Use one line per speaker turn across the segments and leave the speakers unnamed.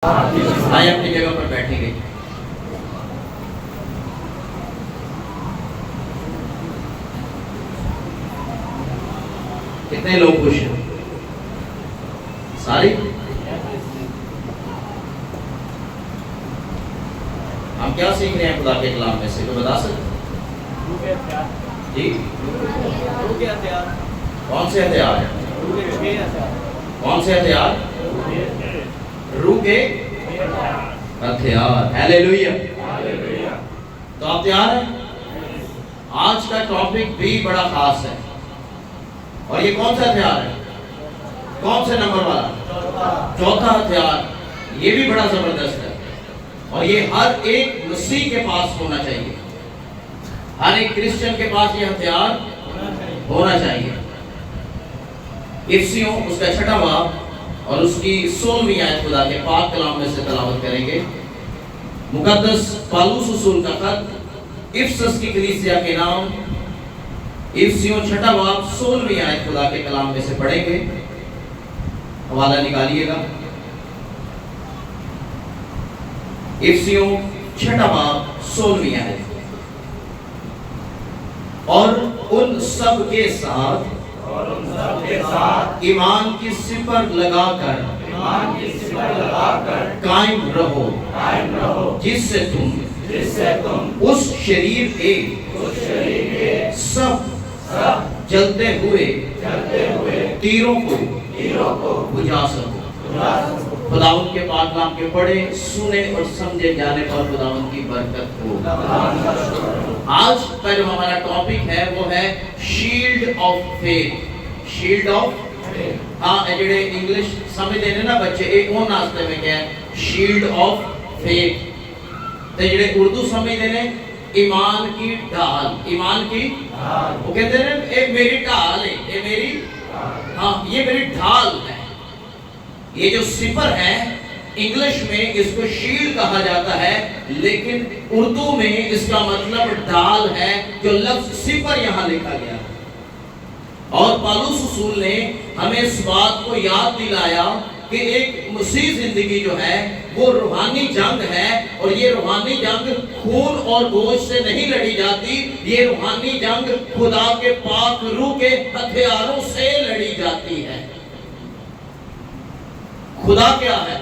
آئے اپنی جگہ پر بیٹھیں گے. کتنے لوگ خوش ہیں؟ ساری؟ ہم کیا سیکھ رہے ہیں خدا کے کلام میں سے؟ تو بتا سکتے جی؟ کون سے ہتھیار ہیں؟ کون سے ہتھیار؟ روح کے ہتھیار. ہیلیلویا. تو آپ تیار ہیں؟ آج کا ٹاپک بھی بڑا خاص ہے. اور یہ کون سا ہتھیار ہے؟ کون سے نمبر والا؟ چوتھا ہتھیار. یہ بھی بڑا زبردست ہے اور یہ ہر ایک مسیح کے پاس ہونا چاہیے. ہر ایک کرسچن کے پاس یہ ہتھیار ہونا چاہیے. افسیوں اس کا 6واں باب اور اس کی 16ویں آیت خدا کے پاک کلام میں سے تلاوت کریں گے. مقدس پالوس رسول کا خط افسس کی کلیسیا کے نام، افسیوں 6واں باب 16ویں آیت خدا کے کلام میں سے پڑھیں گے. حوالہ نکالیے گا. افسیوں 6واں باب 16ویں آیت. اور ان سب کے ساتھ ایمان کی سپر لگا کر قائم رہو، جس سے تم اس شریر کے سب جلتے ہوئے تیروں کو بجھا سکو. خداوند کے پاک کلام کے پڑھے سنے اور سمجھے جانے پر خداوند کی برکت ہو. آج کا جو ہمارا ٹاپک ہے وہ ہے shield of faith. Shield of, ہاں جڑے انگلش سمجھ دینے نا بچے ایک وہ ناستے میں کیا ہے شیلڈ آف فیتھ. تے جڑے اردو سمجھ دینے ایمان کی ڈھال. ایمان کی وہ کہتے ہیں اے میری ڈھال ہے، اے میری، ہاں یہ میری ڈھال ہے. یہ جو سپر ہے انگلش میں اس کو شیلڈ کہا جاتا ہے، لیکن اردو میں اس کا مطلب ڈھال ہے. جو لفظ سپر یہاں لکھا گیا ہے. اور پالوس رسول نے ہمیں اس بات کو یاد دلایا کہ ایک مسیح زندگی جو ہے وہ روحانی جنگ ہے. اور یہ روحانی جنگ خون اور گوشت سے نہیں لڑی جاتی. یہ روحانی جنگ خدا کے پاک روح کے ہتھیاروں سے لڑی جاتی ہے. خدا کیا ہے؟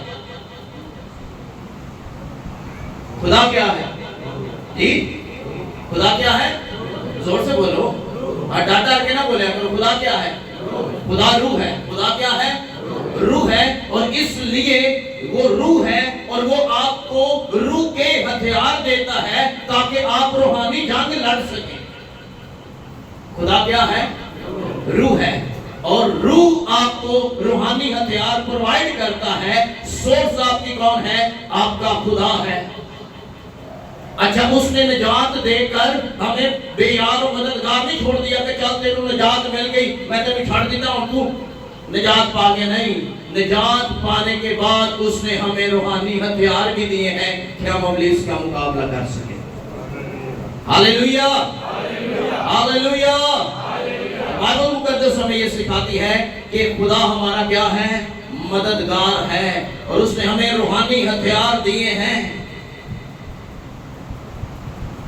خدا کیا ہے جی؟ خدا کیا ہے؟ زور سے بولو، ڈاٹا کے نہ بولے کرو. خدا کیا ہے؟ خدا روح ہے. خدا کیا ہے؟ روح ہے. اور اس لیے وہ روح ہے اور وہ آپ کو روح کے ہتھیار دیتا ہے تاکہ آپ روحانی جنگ لڑ سکیں. خدا کیا ہے؟ روح ہے. اور روح آپ کو روحانی ہتھیار پرووائڈ کرتا ہے. سورس آپ کی کون ہے؟ آپ کا خدا ہے. اچھا، اس نے نجات دے کر ہمیں بے یار و مددگار نہیں چھوڑ دیا کہ چل تیرے نجات مل گئی میں تمہیں چھوڑ دیتا ہوں تو نجات پا گیا. نہیں، نجات پانے کے بعد اس نے ہمیں روحانی ہتھیار بھی دیے ہیں کہ ہم ابلیس کا مقابلہ کر سکیں. ہاللیلویا، ہاللیلویا. بائبل مقدس ہمیں یہ سکھاتی ہے کہ خدا ہمارا کیا ہے؟ مددگار ہے. اور اس نے ہمیں روحانی ہتھیار دیے ہیں.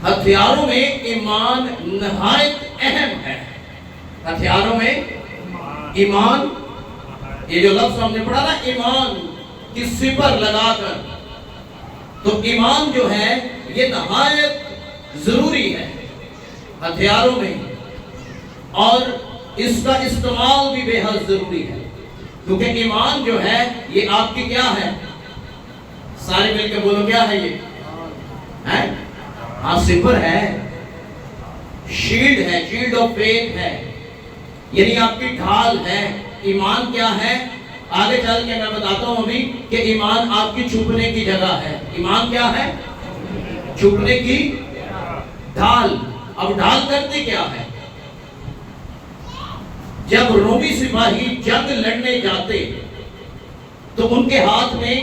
ہتھیاروں میں ایمان نہایت اہم ہے. ہتھیاروں میں ایمان، یہ جو لفظ ہم نے پڑھا نا ایمان کی سپر لگا کر، تو ایمان جو ہے یہ نہایت ضروری ہے ہتھیاروں میں. اور اس کا استعمال بھی بے حد ضروری ہے کیونکہ ایمان جو ہے یہ آپ کی کیا ہے؟ سارے مل کے بولو کیا ہے یہ؟ ہاں سپر ہے، شیلڈ ہے، شیلڈ آف فیتھ ہے، یعنی آپ کی ڈھال ہے. ایمان کیا ہے؟ آگے چل کے میں بتاتا ہوں ابھی کہ ایمان آپ کی چھپنے کی جگہ ہے. ایمان کیا ہے؟ چھپنے کی ڈھال. اب ڈھال کرتے کیا ہے؟ جب رومی سپاہی جنگ لڑنے جاتے تو ان کے ہاتھ میں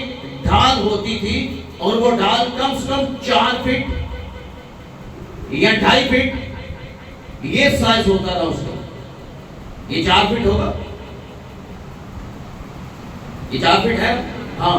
ڈھال ہوتی تھی اور وہ ڈھال کم سے کم 4 فٹ یا 2.5 فٹ یہ سائز ہوتا تھا اس کا. یہ 4 فٹ ہوگا، یہ 4 فٹ ہے. ہاں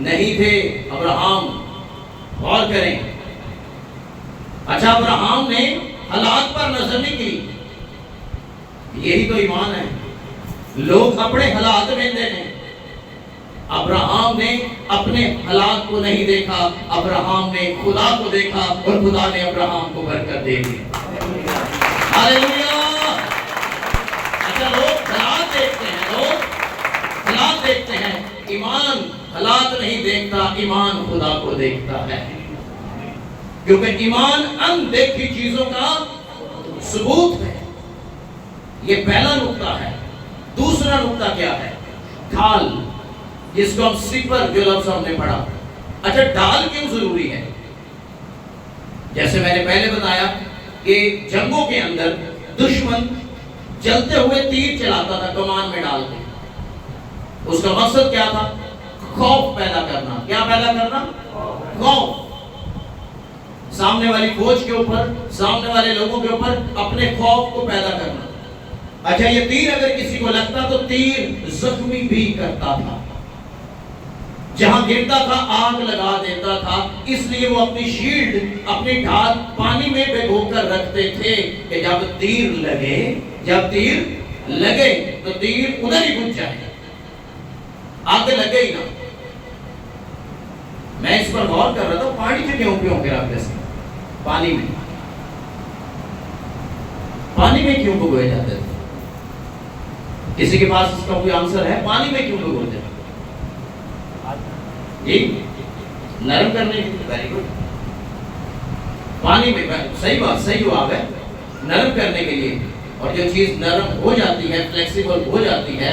نہیں تھے ابراہم. غور کریں. اچھا ابراہم نے حالات پر نظر نہیں کی. یہی تو ایمان ہے. لوگ اپنے حالات میں دیکھیں. ابراہم نے اپنے حالات کو نہیں دیکھا, ابراہم نے خدا کو دیکھا اور خدا نے ابراہم کو برکت دے دی. ہاللیلویا. اچھا لوگ حالات دیکھتے ہیں, لوگ حالات دیکھتے ہیں. ایمان حالات نہیں دیکھتا, ایمان خدا کو دیکھتا ہے. کیونکہ ایمان اندیکھی چیزوں کا ثبوت ہے. یہ پہلا نقطہ ہے. دوسرا نقطہ کیا ہے؟ ڈھال, جس کو ہم صفر جو لفظ ہم نے پڑھا. اچھا ڈھال کیوں ضروری ہے؟ جیسے میں نے پہلے بتایا کہ جنگوں کے اندر دشمن جلتے ہوئے تیر چلاتا تھا کمان میں ڈال کے. اس کا مقصد کیا تھا؟ خوف پیدا کرنا. کیا پیدا کرنا؟ خوف. سامنے والی فوج کے اوپر, سامنے والے لوگوں کے اوپر اپنے خوف کو پیدا کرنا. اچھا یہ تیر اگر کسی کو لگتا تو تیر زخمی بھی کرتا تھا, جہاں گرتا تھا آگ لگا دیتا تھا. اس لیے وہ اپنی شیلڈ, اپنی ڈھال پانی میں بھگو کر رکھتے تھے کہ جب تیر لگے تو تیر ادھر ہی گھس جائے, آگے لگے ہی نہ. میں اس پر غور کر رہا تھا, پانی میں کیوں رکھتے تھے؟ پانی میں کیوں بھگوئے جاتے تھے؟ کسی کے پاس اس کا کوئی آنسر ہے؟ پانی میں کیوں بھگوتے تھے؟ نرم کرنے کے لیے. Very good. پانی میں, صحیح بات, صحیح جواب ہے, نرم کرنے کے لیے. اور جو چیز نرم ہو جاتی ہے, فلیکسیبل ہو جاتی ہے,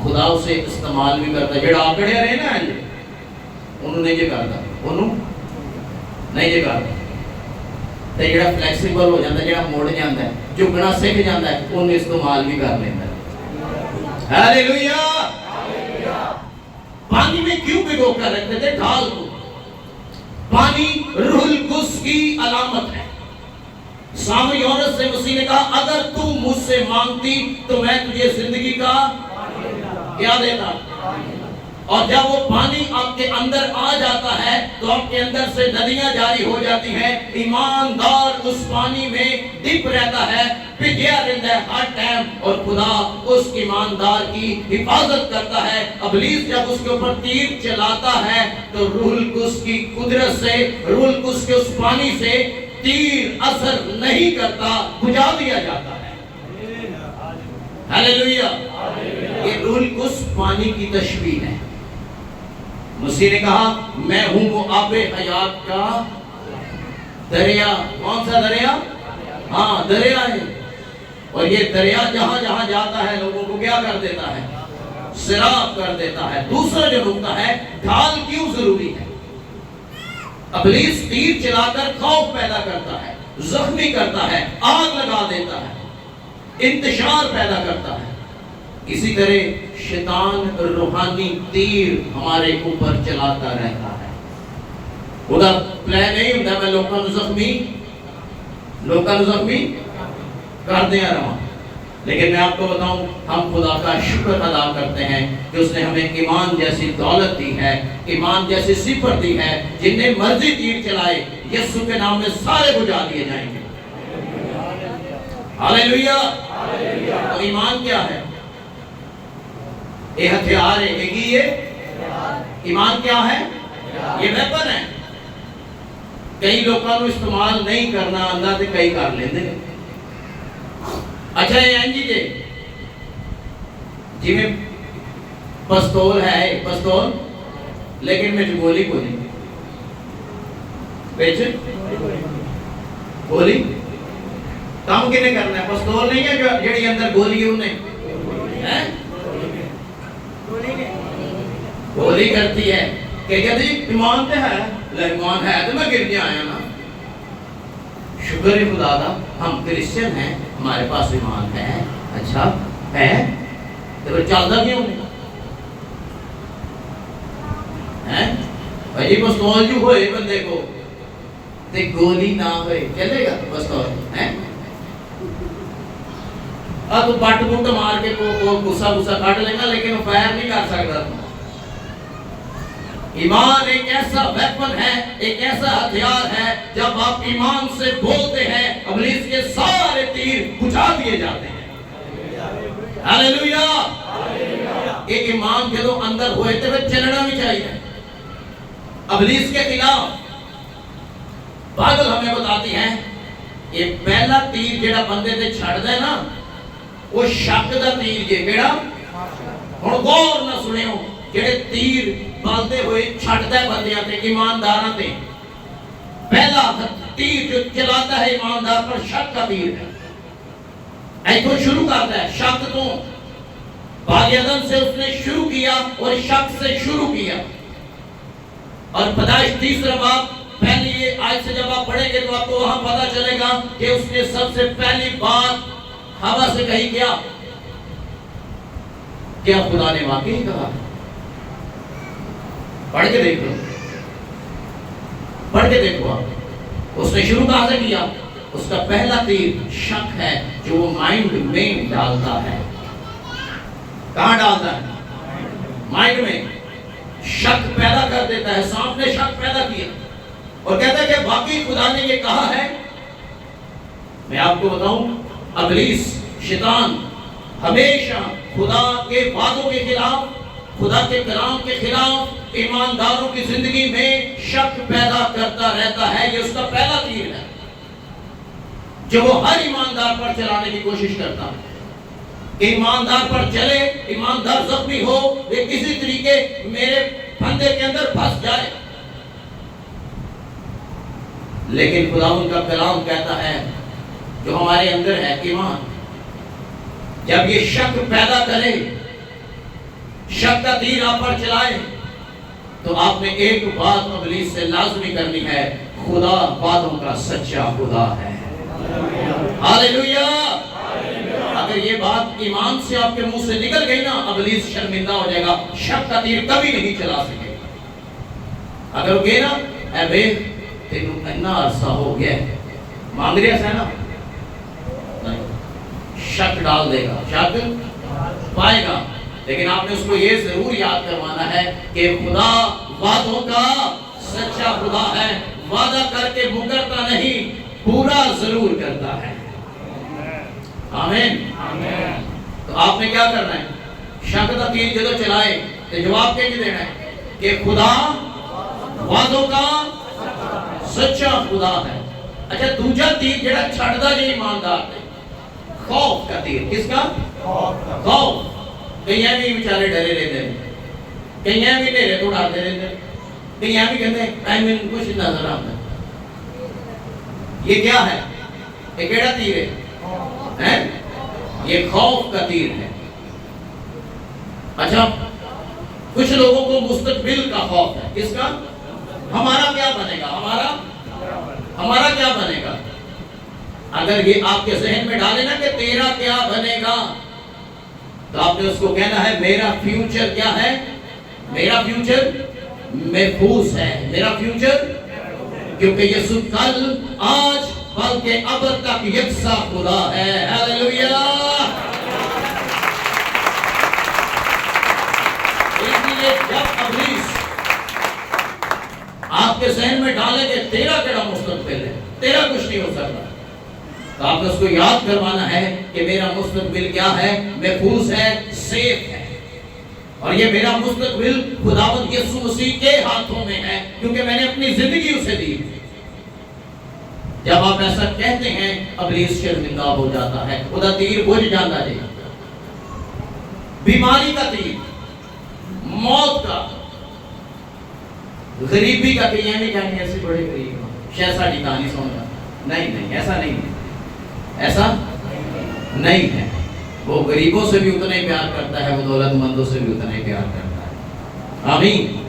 خدا اسے استعمال بھی کرتا ہے. جڑا آکڑے رہے نا انہوں نے یہ کرتا, انہوں نہیں یہ کرتا. تو جڑا فلیکسیبل ہو جاتا ہے, جڑا موڑ جاتا ہے, جھکنا سیکھ جاتا ہے, انہیں استعمال بھی کر لیتا ہے. ہاللیلویا. پانی میں کیوں بھگو کر رکھتے تھے ڈھال کو؟ پانی روح القدس کی علامت ہے. سامری عورت سے مسیح نے کہا اگر تو مجھ سے مانگتی تو میں تجھے زندگی کا کیا دیتا. اور جب وہ پانی آپ کے اندر آ جاتا ہے تو آپ کے اندر سے ندیاں جاری ہو جاتی ہیں. ایماندار اس پانی میں ڈپ رہتا ہے, بھگیا رہتا ہے ہر ٹائم, اور خدا اس ایماندار کی حفاظت کرتا ہے. ابلیس جب اس کے اوپر تیر چلاتا ہے تو روح القدس کی قدرت سے, روح القدس کے اس پانی سے تیر اثر نہیں کرتا, بجھا دیا جاتا ہے. ہاللیلویا. یہ روح القدس پانی کی تشبیہ ہے. مسیح نے کہا میں ہوں وہ آب حیات کا دریا. کون سا دریا؟ ہاں دریا ہے. اور یہ دریا جہاں جہاں جاتا ہے لوگوں کو کیا کر دیتا ہے؟ سیراب کر دیتا ہے. دوسرا جو نقطہ ہے, ڈھال کیوں ضروری ہے؟ ابلیس تیر چلا کر خوف پیدا کرتا ہے, زخمی کرتا ہے, آگ لگا دیتا ہے, انتشار پیدا کرتا ہے. اسی طرح شیطان روحانی تیر ہمارے اوپر چلاتا رہتا ہے. خدا پلان نہیں ہوتا میں لوگوں کو زخمی کر دیا رہا. لیکن میں آپ کو بتاؤں, ہم خدا کا شکر ادا کرتے ہیں کہ اس نے ہمیں ایمان جیسی دولت دی ہے, ایمان جیسی صفت دی ہے. جنہیں مرضی تیر چلائے یسوع کے نام میں سارے بجھا دیے جائیں گے. ہاللیلویا. تو ایمان کیا ہے؟ یہ ہتھیار ہے. یہ ایمان کیا ہے؟ یہ ویپن ہے. کئی لوگوں کو استعمال نہیں کرنا آندا تے کئی کر لیندے. اچھا یہ جی میں پستول ہے, پستول لیکن میں گولی کو نہیں بیچ گولی کام کنے کرنا ہے. پستول نہیں ہے جڑی اندر گولی ہے انہیں گولی کرتی ہے کہ کہتے جی ایمان تے ہے, ایمان ہے تو میں گر کے آیا نا. شکر ہے خدا دا ہم کرسچن ہیں, ہمارے پاس ایمان ہے. اچھا ہے تو پھر چلتا کیوں نہیں ہے؟ بھائی پستول جو ہوئے بندے کو تے گولی نہ ہوئے چلے گا پستول ہے. اب پٹ پٹ مار کے کو غصہ کٹ لے گا لیکن وہ فائر نہیں کر سکتا. ایمان ایک ایسا ویپن ہے، ایک ایسا ہتھیار ہے، جب آپ ایمان سے بولتے ہیں ابلیس کے سارے تیر بجھا دیے جاتے ہیں۔ ہاللیلویہ۔ ایک ایمان کے لوگ اندر ہوئے تھے وہ چلنا بھی چاہیے ابلیس کے خلاف۔ بائبل ہمیں بتاتی ہے یہ پہلا تیر جڑا بندے تے چھڑ دے نا وہ شک دا تیر جے کیڑا ہن غور نہ سنیو جڑے تیر بالدے ہوئے چھڑ دے بندیاں تے ایمانداراں تے پہلا تیر جو چلاتا ہے ایماندار پر شک کا تیر ہے۔ ایتھوں شروع کرتا ہے شک تو باغ عدن سے اس نے شروع کیا اور شک سے شروع کیا، اور پیدائش 3 باب پہلی یہ آیت سے جب آپ پڑھیں گے تو آپ کو وہاں پتا چلے گا کہ اس نے سب سے پہلی بات ہوا سے کہی کیا خدا نے واقعی کہا؟ پڑھ کے دیکھو، پڑھ کے دیکھو آپ اس نے شروع کہاں سے کیا؟ اس کا پہلا تیر شک ہے جو وہ مائنڈ میں ڈالتا ہے۔ کہاں ڈالتا ہے؟ مائنڈ میں شک پیدا کر دیتا ہے۔ سانپ نے شک پیدا کیا اور کہتا ہے کہ واقعی خدا نے یہ کہا ہے۔ میں آپ کو بتاؤں ابلیس شیطان ہمیشہ خدا کے وعدوں کے خلاف، خدا کے کلام کے خلاف ایمانداروں کی زندگی میں شک پیدا کرتا رہتا ہے۔ یہ اس کا پہلا تیر ہے جو وہ ہر ایماندار پر چلانے کی کوشش کرتا ہے کہ ایماندار پر چلے، ایماندار زخمی ہو، یہ کسی طریقے میرے پھندے کے اندر پھنس جائے۔ لیکن خداوند کا کلام کہتا ہے جو ہمارے اندر ہے ایمان، جب یہ شک پیدا کرے، شک کا تیر آپ پر چلائے، تو آپ نے ایک بات ابلیس سے لازمی کرنی ہے، خدا وعدوں کا سچا خدا ہے۔ ہاللیلویہ۔ اگر یہ بات ایمان سے آپ کے منہ سے نکل گئی نا، ابلیس شرمندہ ہو جائے گا، شک کا تیر کبھی نہیں چلا سکے گا۔ اگر وہ کہے نا اے بے تینوں اتنا عرصہ ہو گیا مانگ رہے ہیں نا، شک ڈال دے گا، شک پائے گا۔ لیکن آپ نے اس کو یہ ضرور یاد کروانا ہے کہ خدا وعدوں کا سچا خدا ہے، وعدہ کر کے مکرتا نہیں، پورا ضرور کرتا ہے۔ آمین۔ تو آپ نے کیا کرنا ہے؟ شک کا تیر جدو چلائے تو جواب کیا دینا ہے کہ خدا وعدوں کا سچا خدا ہے۔ اچھا دوجا تیر جڑا چھڑدا جے ایماندار تے، خوف کا تیر۔ کس کا؟ خوف۔ کئی بھی بیچارے ڈرے رہتے ہیں، کئی بھی ڈرے تو ڈرتے رہتے ہیں، کئی بھی کہتے ہیں میں کچھ نظر آتا ہے۔ یہ کیا ہے؟ یہ کیڑا تیر ہے؟ یہ خوف کا تیر ہے۔ اچھا کچھ لوگوں کو مستقبل کا خوف ہے۔ کس کا؟ ہمارا کیا بنے گا، ہمارا کیا بنے گا۔ اگر یہ آپ کے ذہن میں ڈالے نا کہ تیرا کیا بنے گا، تو آپ نے اس کو کہنا ہے میرا فیوچر کیا ہے؟ میرا فیوچر محفوظ ہے، میرا فیوچر، کیونکہ یسوع کل آج بلکہ اب تک یکساں خدا ہے۔ ہاللیلویہ۔ اس لیے جب ابلیس آپ کے ذہن میں ڈالے کہ تیرا کیڑا مستقبل ہے، تیرا کچھ نہیں ہو سکتا، تو آپ نے اس کو یاد کروانا ہے کہ میرا مستقبل کیا ہے؟ محفوظ ہے، سیف ہے، اور یہ میرا مستقبل خداوند یسوع مسیح کے ہاتھوں میں ہے، کیونکہ میں نے اپنی زندگی اسے دی۔ جب آپ ایسا کہتے ہیں ابلیس شرمندہ ہو جاتا ہے، خدا تیر بجھ جاتا ہے۔ بیماری کا تیر، موت کا، غریبی کا تیر، یعنی کہیں ایسے بڑے غریب شہزا ٹھکانی سونا، نہیں ایسا نہیں ہے، ایسا نہیں ہے۔ وہ غریبوں سے بھی اتنا ہی پیار کرتا ہے، وہ دولت مندوں سے بھی اتنا ہی پیار کرتا ہے۔ آمین۔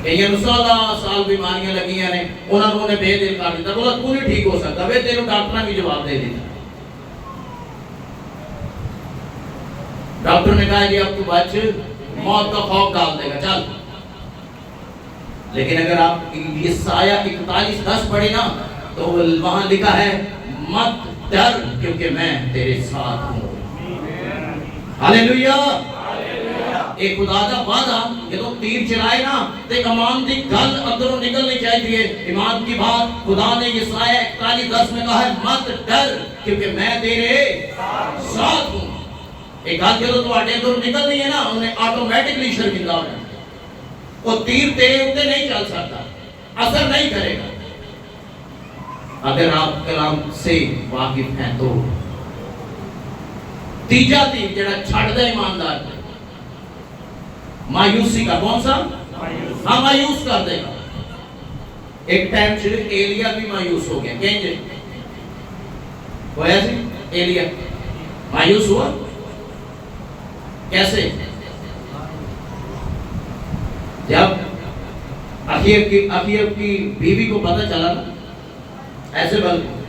کہ یہ 16 سال بیماریاں لگی ہیں، انہوں نے بے دل کر دیتا، بولا تو نہیں ٹھیک ہو سکتا، بے تیروں ڈاکٹر بھی جواب دے دیتا۔ ڈاکٹر نے کہا کہ اب تو بچ، موت کا خوف ڈال دے گا، چل۔ لیکن اگر آپ یہ سایہ 41:10 پڑھے نا تو وہاں لکھا ہے مت ڈر کیونکہ میں تیرے ساتھ ہوں۔ ہاللیلویہ۔ ایک خدا دا وعدہ جدو تیر چلائے نا تے ایمان دی گل اندروں نکلنی چاہیے. ایمان کی بات خدا نے یسایہ 41:10 میں کہا ہے مت ڈر کیونکہ میں تیرے ساتھ ہوں. ایک گل جدو تواڈے اندروں نکلنی ہے نا انہیں آٹومیٹکلی شرمندہ ہو جانا. وہ تیر تیرے اوپر نہیں چل سکتا, اثر نہیں کرے گا اگر آپ کلام سے واقف ہیں تو. تیجا تیر جڑا چھڑ دے ایماندار مایوسی کا, کون سا؟ ہاں مایوس کر دے گا. ایک ٹائم صرف ایلیا بھی مایوس ہو گیا. کہیں جے ہویا سی ایلیا مایوس ہوا کیسے؟ جب اخیب کی بیوی کو پتہ چلا نا ایسے بلکہ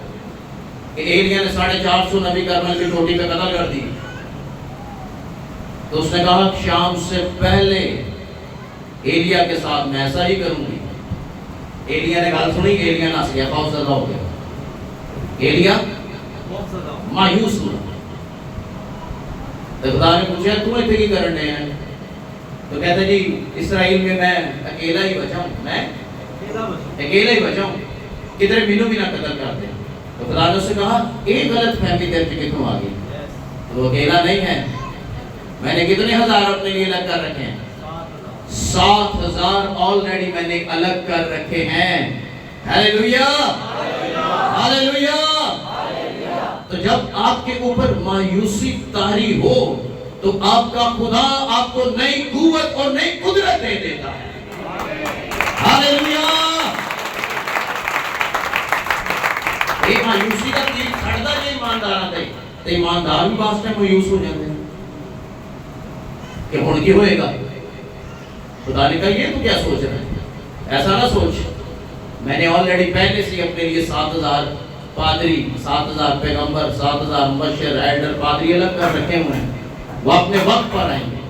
کہ ایلیا نے 450 نبی کرمل کی ٹوٹی پہ قتل کر دی, تو اس نے کہا شام سے پہلے ایلیا کے ساتھ میں ایسا ہی کروں گی. ایلیا نے گل سنی, ایلیا نہ سکیا, خوف زدہ ہو گیا. ایلیا مایوس ہوا. تو خدا نے پوچھا تم اتنے کی کرنے ہیں؟ تو کہتے جی اسرائیل میں اکیلا ہی بچا ہوں, میں اکیلا ہی بچا ہوں, کدھر مینوں بھی نہ قتل کرتے. تو خدا نے اس سے کہا ایک غلط فہمی تیرے سے کتوں آ گئی, تو اکیلا نہیں ہے, میں نے کتنے ہزار اپنے لیے الگ کر رکھے ہیں, 7,000 آلریڈی میں نے الگ کر رکھے ہیں. Hallelujah hallelujah. تو جب آپ کے اوپر مایوسی طاری ہو تو آپ کا خدا آپ کو نئی قوت اور نئی قدرت دے دیتا ہے. ہیلیلویا. یہ مایوسی کا تیر کھڑتا ہے ایماندار آتے تو ایماندار بھی باستے مایوس ہو جاتے ہیں کہ ہون کی ہوئے گا. خدا نے کہا یہ تو کیا سوچ رہا ہے, ایسا نہ سوچ, میں نے آلریڈی پہلے سے اپنے لیے 7,000 پادری, 7,000 پیغمبر, 7,000 مبشر, ایڈر, پادری الگ کر رکھے ہوئے ہیں. وہ اپنے وقت پر آئیں گے.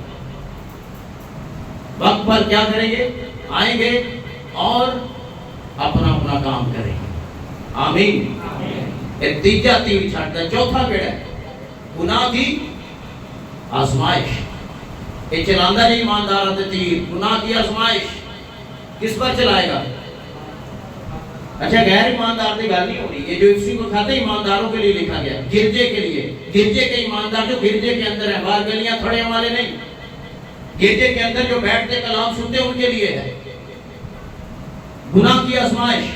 وقت پر کیا کریں گے؟ آئیں گے اور اپنا اپنا کام کریں گے. آمین. یہ تیجا تیر چھڑتا ہے. چوتھا کیڑا ہے؟ گناہ کی آزمائش. یہ چلاندہ نہیں ایماندار آتے تیر, گناہ کی آزمائش کس پر چلائے گا؟ اچھا غیر ایماندار کی گل نہیں ہو رہی, یہ جو اسی کو کھاتے ایمانداروں کے لیے لکھا گیا, گرجے کے لیے. گرجے کے ایماندار جو گرجے کے اندر ہیں, باہر گلیاں تھڑے والے نہیں, گرجے کے اندر جو بیٹھتے کلام سنتے ان کے لیے ہے. گناہ کی آزمائش.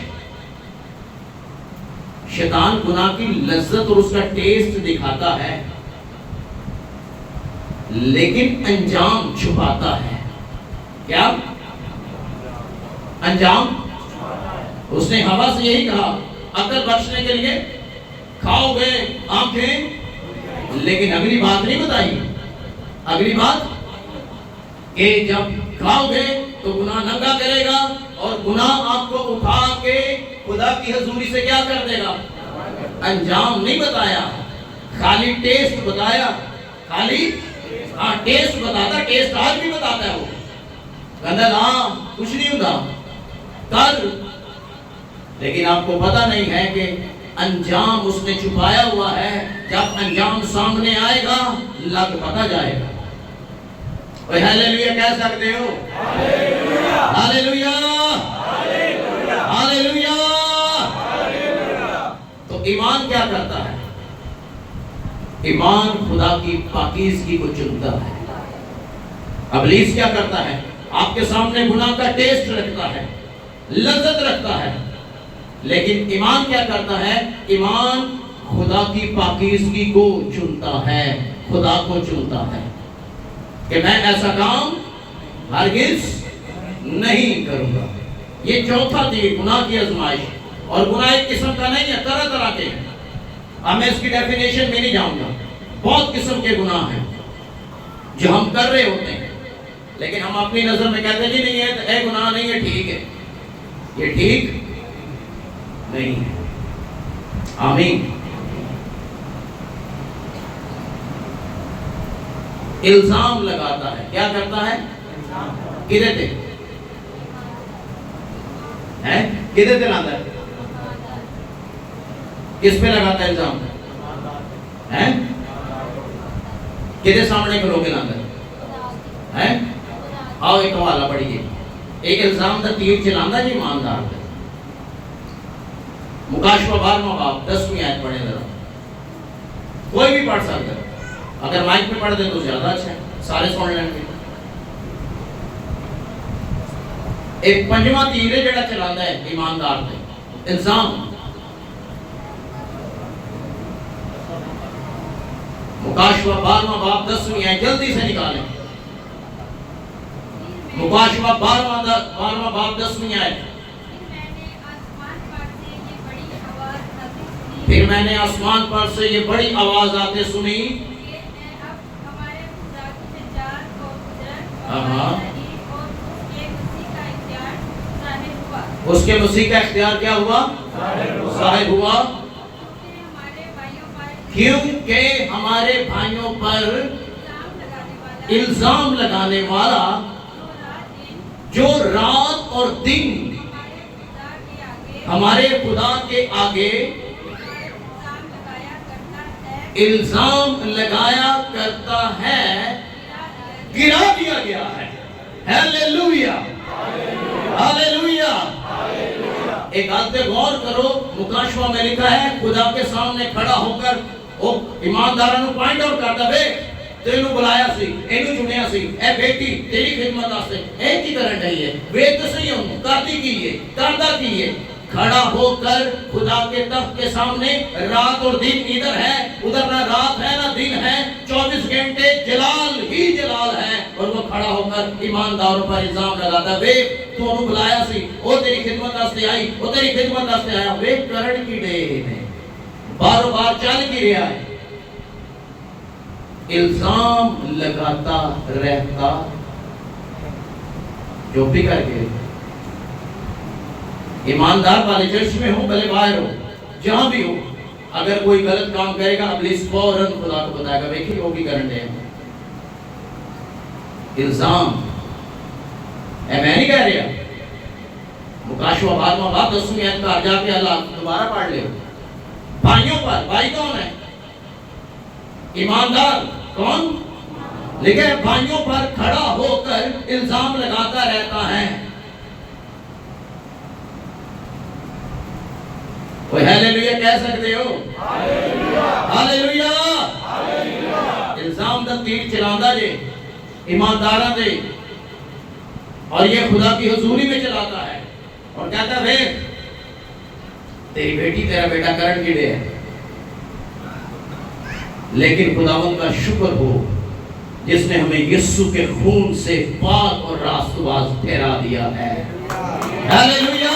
شیطان گناہ کی لذت اور اس کا ٹیسٹ دکھاتا ہے لیکن انجام چھپاتا ہے. کیا انجام؟ اس نے ہوا سے یہی کہا عقل بخشنے کے لیے کھاؤ گے آنکھیں, لیکن اگلی بات نہیں بتائی. اگلی بات کہ جب کھاؤ گے تو گناہ ننگا کرے گا اور گناہ آپ کو اٹھا کے خدا کی حضوری سے کیا کر دے گا؟ انجام نہیں بتایا, خالی ٹیسٹ بتایا. خالی ٹیسٹ بتاتا, ٹیسٹ آج بھی بتاتا ہے. وہ کہتا ہاں کچھ نہیں ہوتا کر, لیکن آپ کو پتہ نہیں ہے کہ انجام اس نے چھپایا ہوا ہے. جب انجام سامنے آئے گا لگ پتہ جائے گا. اوہ ہیلیلویا کہہ سکتے ہو؟ Hallelujah hallelujah. تو ایمان کیا کرتا ہے؟ ایمان خدا کی پاکیزگی کو چنتا ہے. ابلیس کیا کرتا ہے؟ آپ کے سامنے گناہ کا ٹیسٹ رکھتا ہے, لذت رکھتا ہے, لیکن ایمان کیا کرتا ہے؟ ایمان خدا کی پاکیزگی کو چنتا ہے, خدا کو چنتا ہے کہ میں ایسا کام ہرگز نہیں کروں گا. یہ چوتھا تیر گناہ کی آزمائش. اور گناہ ایک قسم کا نہیں ہے, طرح طرح کے ہیں. اب میں اس کی ڈیفینیشن میں نہیں جاؤں گا. بہت قسم کے گناہ ہیں جو ہم کر رہے ہوتے ہیں, لیکن ہم اپنی نظر میں کہتے ہیں جی نہیں ہے, اے گناہ نہیں ہے, ٹھیک ہے. یہ ٹھیک نہیں ہے. آمین. الزام لگاتا ہے. کیا کرتا ہے؟ کدھے تے کدھے تے لاتا ہے؟ کس پہ لگاتا ہے الزام؟ کدھے سامنے کھلو کے لاتا ہے آؤ ایک حوالہ پڑھیے ایک الزام دا تیر چلانا جی ایماندار ہے مکاشفہ 12واں باب 10ویں آیت پڑھیں ذرا کوئی بھی پڑھ سکتا ہے اگر مائک میں پڑھ دیں تو زیادہ اچھا ہے سارے سن لیں گے ایک پنجواں تیر ہے جڑا چلانا ہے ایماندار نے الزام مکاشفہ 12واں باب 10ویں آیت جلدی سے نکالیں مکاشفہ 12واں باب 10ویں آیت پھر میں نے آسمان پر سے یہ بڑی آواز آتے سنی اس کے مسیح کا اختیار کیا ہوا ظاہر ہوا کیونکہ ہمارے بھائیوں پر الزام لگانے والا جو رات اور دن ہمارے خدا کے آگے الزام لگایا کرتا ہے گرا دیا گیا ہے ہیلیلویا ہیلیلویا ایک آدھے غور کرو مکاشفہ میں لکھا ہے خدا کے سامنے کھڑا ہو کر وہ ایمانداروں پوائنٹ آؤٹ کرتا ہے تینوں بلایا سی اینو چنیا سی اے بیٹی تیری خدمت واسطے اے کی کرن رہی ہے وے تو صحیح ہوں کردی کی ہے کردہ کی ہے کھڑا ہو کر خدا کے تخت کے سامنے رات اور دن ادھر ہے ادھر نہ رات ہے نہ دن ہے 24 گھنٹے جلال ہی جلال ہے اور وہ کھڑا ہو کر ایمانداروں پر الزام لگاتا ہے تو انہوں بلایا سی وہ تیری خدمت واسطے آئی وہ تیری خدمت واسطے آیا وے کرن کی ڈے میں بار بار چل کی رہا ہے الزام لگاتا رہتا جو بھی کر کے ایماندار والے چرچ میں ہو بھلے باہر ہو جہاں بھی ہو اگر کوئی غلط کام کرے گا ابلیس فوراً خدا کو بتائے گا دیکھیے وہ بھی کرنے ہیں الزام میں نہیں کہہ رہا مکاشفہ 12واں باب 10ویں آیت کا جا کے اللہ دوبارہ پڑھ لے بھائیوں پر بھائی کون ہے ایماندار کون لیکن بھائیوں پر کھڑا ہو کر الزام لگاتا رہتا ہے کوئی ہیلیلویا کہہ سکتے ہو ہیلیلویا الزام دا تیر چلاندہ جے ایماندارہ دے اور یہ خدا کی حضوری میں چلاتا ہے اور کہتا ہے تیری بیٹی تیرا بیٹا کرن کی ڈے ہے لیکن خداوند کا شکر ہو جس نے ہمیں یسوع کے خون سے پاک اور راست باز ٹھہرا دیا ہے ہیلیلویا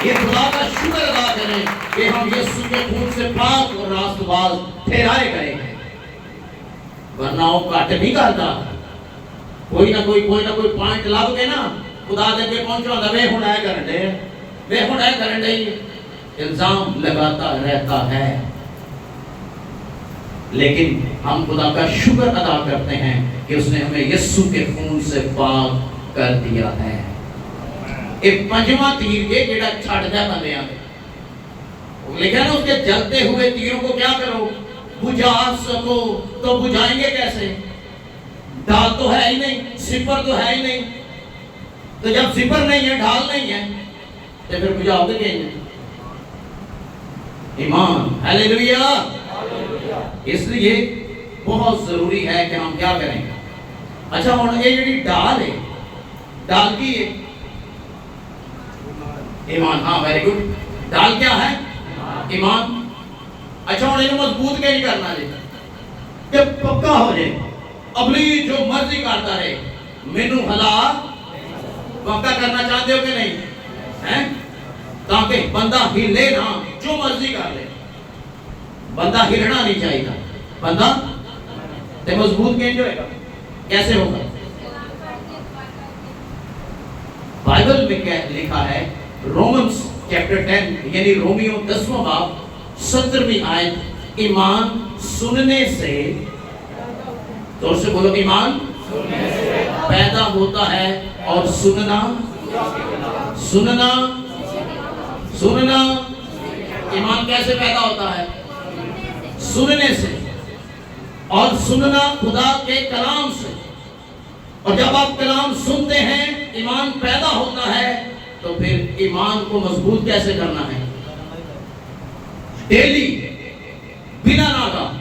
یہ خدا کا شکر ادا کریں کہ ہم یسوع کے خون سے پاک اور راست باز ٹھہرائے گئے ہیں ورنہ وہ کاٹ نہیں کرتا کوئی نہ کوئی پوائنٹ لگ کے نا خدا دے کے پہنچا دا بے ہنائے کرن دے الزام لگاتا رہتا ہے لیکن ہم خدا کا شکر ادا کرتے ہیں کہ اس نے ہمیں یسوع کے خون سے پاک کر دیا ہے ایک پنجواں تیر کے جڑا چھٹ جا بندیاں لیکن اس کے جلتے ہوئے تیروں کو کیا کرو بجھا سکو تو بجھائیں گے کیسے ڈھال تو ہے ہی نہیں سپر تو ہے ہی نہیں تو جب سپر نہیں ہے ڈھال نہیں ہے تو پھر بجھاؤ گے کہیں ایمان ہیلیلویا اس لیے بہت ضروری ہے کہ ہم کیا کریں اچھا ہوں یہ جڑی ڈال ہے ڈال کی ہے ایمان ہاں ویری گڈ ڈال کیا ہے ایمان اچھا ہوں یہ مضبوط کے نہیں کرنا جی کہ پکا ہو جائے ابلی جو مرضی کرتا رہے مینوں ہلا پکا کرنا چاہتے ہو کہ نہیں تاکہ بندہ ہلے نہ جو مرضی کر لے بندہ ہلنا نہیں چاہیے بندہ تے مضبوط کہیں ہوئے گا کیسے ہوگا بائبل میں کیا لکھا ہے رومنز چیپٹر 10 یعنی رومیو 10واں باب 17ویں آیت ایمان سننے سے تو سے بولو ایمان پیدا ہوتا ہے اور سننا ایمان کیسے پیدا ہوتا ہے سننے سے اور سننا خدا کے کلام سے. اور جب آپ کلام سنتے ہیں ایمان پیدا ہوتا ہے. تو پھر ایمان کو مضبوط کیسے کرنا ہے؟ ڈیلی بنا ناگا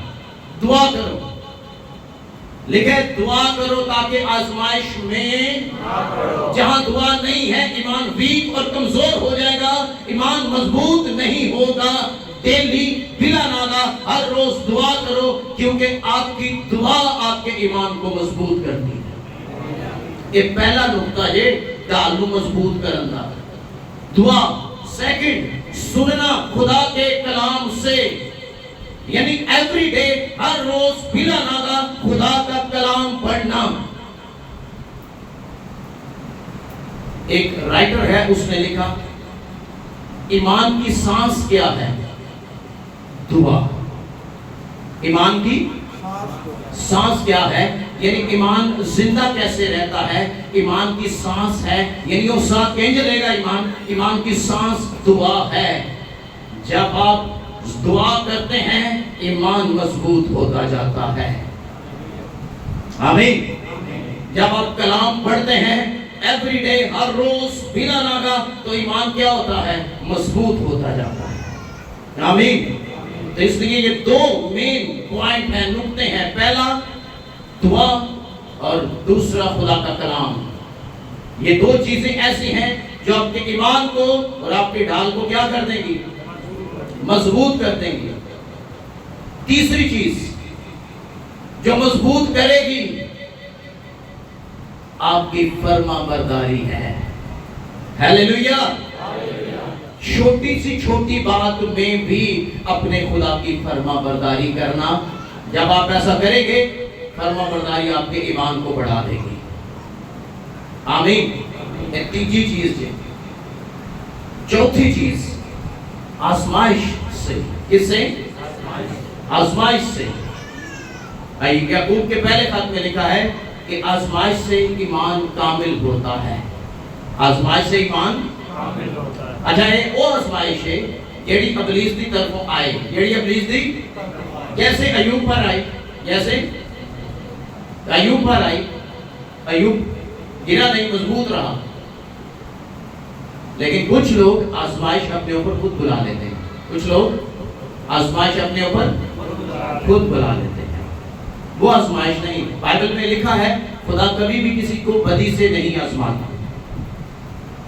دعا کرو. لکھے دعا کرو تاکہ آزمائش میں جہاں دعا نہیں ہے ایمان ویک اور کمزور ہو جائے گا, ایمان مضبوط نہیں ہوگا. ڈیلی بلا ناگا ہر روز دعا کرو, کیونکہ آپ کی دعا آپ کے ایمان کو مضبوط کرتی ہے. یہ پہلا نقطہ ہے تعلق مضبوط کرنا دعا. سیکنڈ, سننا خدا کے کلام سے, یعنی ایوری ڈے ہر روز بلا ناگا خدا کا کلام پڑھنا. ایک رائٹر ہے, اس نے لکھا ایمان کی سانس کیا ہے؟ دعا. ایمان کی سانس کیا ہے؟ یعنی ایمان زندہ کیسے رہتا ہے؟ ایمان کی سانس ہے, یعنی وہ ساتھ کہیں چلے گا. ایمان کی سانس دعا ہے. جب آپ دعا کرتے ہیں ایمان مضبوط ہوتا جاتا ہے. آمین. جب آپ کلام پڑھتے ہیں ایوری ڈے ہر روز بلا ناگا تو ایمان کیا ہوتا ہے؟ مضبوط ہوتا جاتا ہے. آمین. تو اس لیے یہ دو مین پوائنٹ ہیں, نقطے ہیں. پہلا دعا اور دوسرا خدا کا کلام. یہ دو چیزیں ایسی ہیں جو آپ کے ایمان کو اور آپ کی ڈھال کو کیا کر دیں گی؟ مضبوط کر دیں گی. تیسری چیز جو مضبوط کرے گی آپ کی فرما برداری ہے. ہیلیلویا. چھوٹی سی چھوٹی بات میں بھی اپنے خدا کی فرما برداری کرنا. جب آپ ایسا کریں گے فرما برداری آپ کے ایمان کو بڑھا دے گی. آمین. یہ تیسری چیز ہے. چوتھی چیز آزمائش سے. کس سے؟ آزمائش سے. یعقوب کے پہلے خط میں لکھا ہے کہ آزمائش سے ایمان کامل ہوتا ہے. آزمائش سے ایمان کامل ہوتا ہے. اچھا یہ وہ آزمائش ہے جیڑی ابلیس دی طرفوں آئے. جیڑی ابلیس دی جیسے ایوب پر آئی, جیسے ایوب پر آئی. ایوب گرا نہیں, مضبوط رہا. لیکن کچھ لوگ آزمائش اپنے اوپر خود بلا لیتے ہیں. کچھ لوگ آزمائش اپنے اوپر خود بلا لیتے ہیں. وہ آزمائش نہیں. بائبل میں لکھا ہے خدا کبھی بھی کسی کو بدی سے نہیں آزماتا.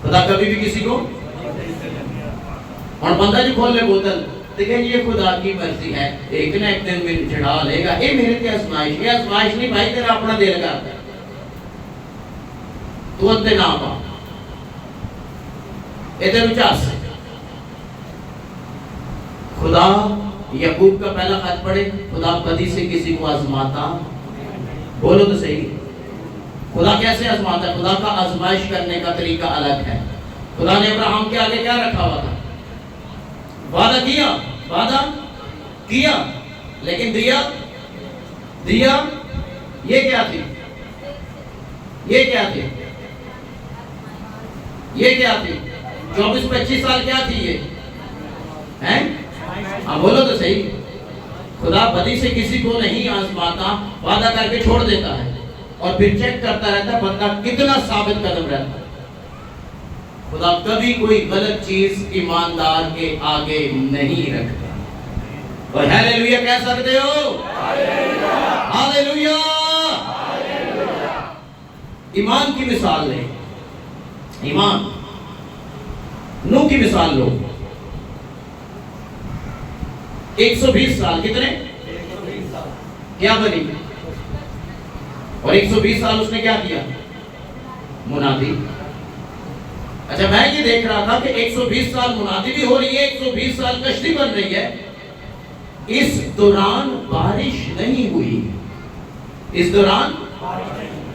خدا کبھی بھی کسی کو, اور بندہ جو کھول لے بوتل دیکھیں یہ خدا کی مرضی ہے, ایک نہ ایک دن میں چڑھا لے گا. اے میرے کی آزمائش, یہ آزمائش نہیں بھائی, تیرا اپنا دل کرتا ہے. تو انتے نہ پا ادھر اچھا سے خدا. یعقوب کا پہلا خط پڑھے, خدا کبھی سے کسی کو آزماتا. بولو تو صحیح. خدا کیسے آزماتا ہے؟ خدا کا آزمائش کرنے کا طریقہ الگ ہے. خدا نے ابراہیم کے آگے کیا رکھا ہوا تھا؟ وعدہ کیا لیکن دیا یہ کیا تھی؟ یہ کیا تھی 24-25 سال کیا تھی یہ ہیں؟ ہاں بولو تو صحیح. خدا بدی سے کسی کو نہیں آزماتا, وعدہ کر کے چھوڑ دیتا ہے اور پھر چیک کرتا رہتا ہے بندہ کتنا ثابت قدم رہتا ہے. خدا کبھی کوئی غلط چیز ایماندار کے آگے نہیں رکھتا. اور ہیلیلویا کہہ سکتے ہو؟ ہیلیلویا. ایمان کی مثال لیں. ایمان نوح کی مثال لو. 120 سال کتنے؟ کیا بنی؟ اور 120 سال اس نے کیا کیا؟ منادی. اچھا میں یہ دیکھ رہا تھا کہ 120 سال منادی بھی ہو رہی ہے, 120 سال کشتی بن رہی ہے. اس دوران بارش نہیں ہوئی. اس دوران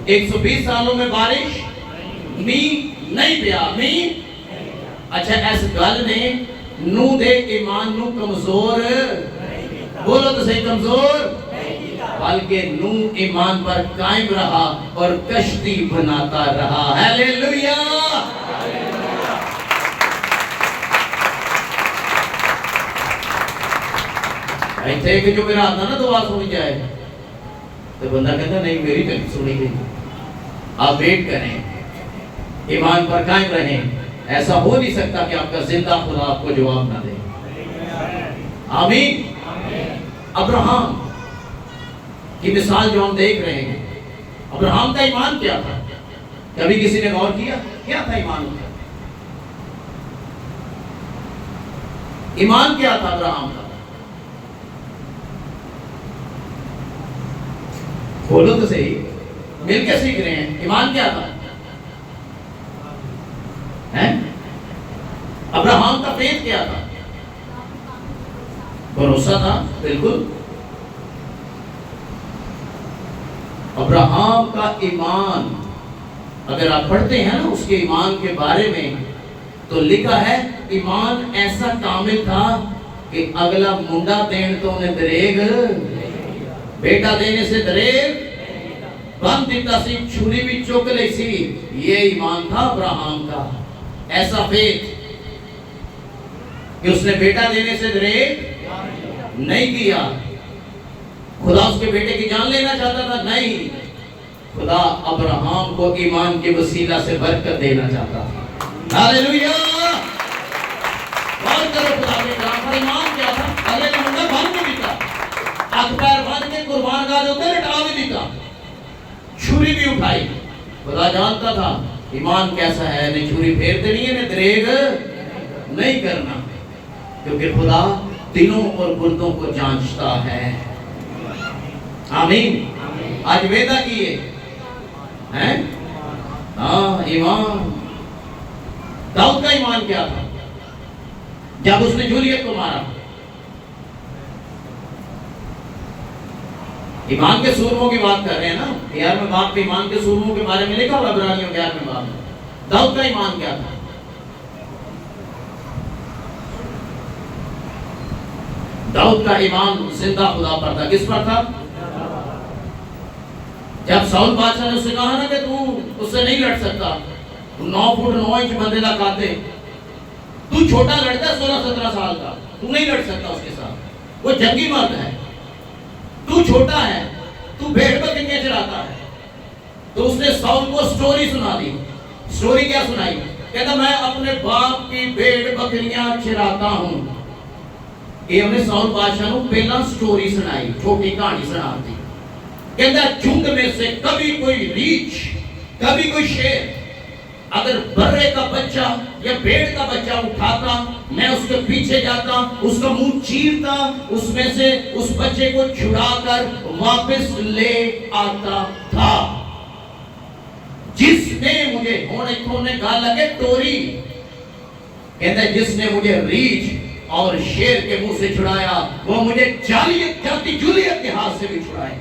120 سالوں میں بارش نہیں پیا. اچھا اس گل نے نو دے ایمان نو کمزور, بولو تو صحیح, کمزور, بلکہ نو ایمان پر قائم رہا اور کشتی بناتا رہا. ہیلیلویا. ایتھے کہ جو میرا آتا نا دعا سن جائے تو بندہ کہتا نہیں میری تو نہیں سنی گئی. آپ ویٹ کریں, ایمان پر قائم رہیں. ایسا ہو نہیں سکتا کہ آپ کا زندہ خدا آپ کو جواب نہ دے. آمین. ابراہم کی مثال جو ہم دیکھ رہے ہیں, ابراہم کا ایمان کیا تھا؟ کبھی کسی نے غور کیا کیا تھا ایمان کا؟ ایمان کیا تھا ابراہم کا؟ بولو تو صحیح, مل کے سیکھ رہے ہیں. ایمان کیا تھا؟ ابراہم کا فیتھ کیا تھا؟ بھروسہ تھا. بالکل. ابراہم کا ایمان اگر آپ پڑھتے ہیں نا اس کے ایمان کے بارے میں, تو لکھا ہے ایمان ایسا کامل تھا کہ اگلا منڈا دین تو انہیں دریگ, بیٹا دینے سے دریگ بند دیتا سی, چھری بھی چوک لئی سی. یہ ایمان تھا ابراہم کا. ایسا فیتھ کہ اس نے بیٹا دینے سے دریگ نہیں کیا. خدا اس کے بیٹے کی جان لینا چاہتا تھا؟ نہیں. خدا ابراہم کو ایمان کے وسیلہ سے برکت دینا چاہتا تھا. ہاللیلویہ. غور کرو خدا کے کلام پر. ایمان کیا تھا؟ اگلے کا منڈا بھن کے دیتا, ہاتھ پیر باندھ کے قربان گاہ ہوتے لٹا بھی دیتا, چھری بھی اٹھائی. خدا جانتا تھا ایمان کیسا ہے. نے چھری پھیرتے نہیں ہے, نے دریگ نہیں کرنا, کیونکہ خدا دلوں اور گردوں کو جانچتا ہے. آمین. آج ویدہ کیے ہیں. ہاں ایمان. داؤد کا ایمان کیا تھا جب اس نے جولیت کو مارا؟ ایمان کے سورموں کی بات کر رہے ہیں نا. 11ویں باب پہ ایمان کے سورموں کے بارے میں لکھا ہوا عبرانیوں 11ویں باب میں. داؤد کا ایمان کیا تھا؟ داؤد کا ایمان زندہ خدا پر تھا. کس پر تھا؟ جب ساؤل بادشاہ نے اس سے کہا نا کہ تو اس سے نہیں لڑ سکتا, 9 فٹ 9 انچ بندے لا کاتے, تو چھوٹا لڑکا 16-17 سال کا, تو نہیں لڑ سکتا اس کے ساتھ, وہ جنگی مرد ہے, تو چھوٹا ہے, تو بھیڑ بکریاں چراتا ہے. تو اس نے ساؤل کو سٹوری سنا دی. سٹوری کیا سنائی؟ کہتا میں اپنے باپ کی بھیڑ بکریاں چراتا ہوں. یہ ہم نے ساؤل بادشاہ کو پہلا سٹوری سنائی, چھوٹی کہانی سنا دی. کہتا جھنڈ میں سے کبھی کوئی ریچھ, کبھی کوئی شیر اگر برے کا بچہ یا بھیڑ کا بچہ اٹھاتا, میں اس کے پیچھے جاتا, اس کا منہ چیرتا, اس میں سے اس بچے کو چھڑا کر واپس لے آتا تھا. جس نے مجھے ہونے کھونے کا لگے ٹوری, کہتا ہے جس نے مجھے ریچھ اور شیر کے منہ سے چھڑایا, وہ مجھے جاتی جولیت کے ہاتھ سے بھی چھڑائے.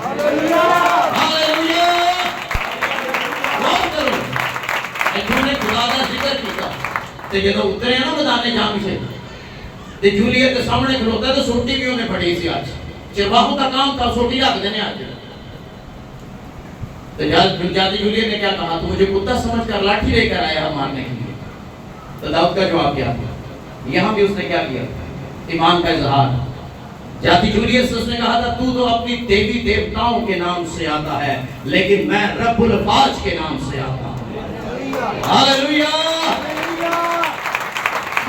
ہاللیلویہ. غور کرو, انہوں نے خدا کا ذکر کیا. تو جب اترے نا میدان جنگ سے, تو جولیت کے سامنے کھلوتا ہے تو سوٹی بھی انہیں پڑی سی. آج چرواہوں کا کام تھا سوٹی رکھ دینے. آج تو جاتی جولیت نے کیا کہا, تو مجھے کتا سمجھ کر لاٹھی لے کر آیا مارنے کے لیے. تو داؤد کا جواب کیا تھا؟ یہاں بھی اس نے کیا کیا؟ ایمان کا اظہار. جاتی جولیت سے اس نے کہا تھا تو اپنی دیوی دیوتاؤں کے نام سے آتا ہے, لیکن میں رب الفاظ کے نام سے آتا ہوں. ہاللیلویہ.